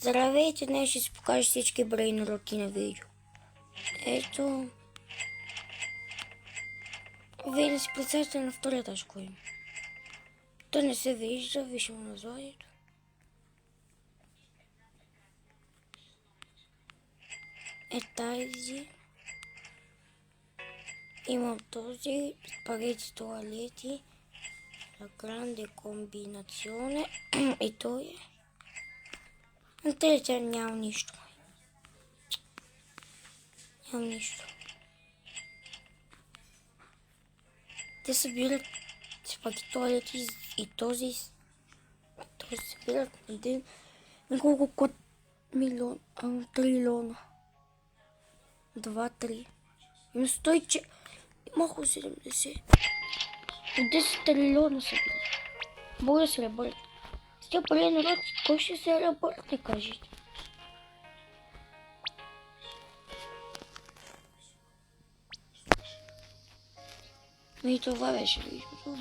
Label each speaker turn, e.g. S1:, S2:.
S1: Здравейте, днес ще си покажа всички брейнроти на видео. Ето. Вие да си представите на втория етаж кой има. То не се вижда, виждаме названието. Тази. Имам този, спагети туалети, la grande combinazione и той е. На третия няма нищо. Нямам нищо. Те събират спагети туалети и този събират един няколко милиона, трилиона. 2-3. Има 100, малко 70. 10 трилиона са били. Боя се ребърт. С тя пари народ, кой ще се ребърт, не кажете. И това беше видеото.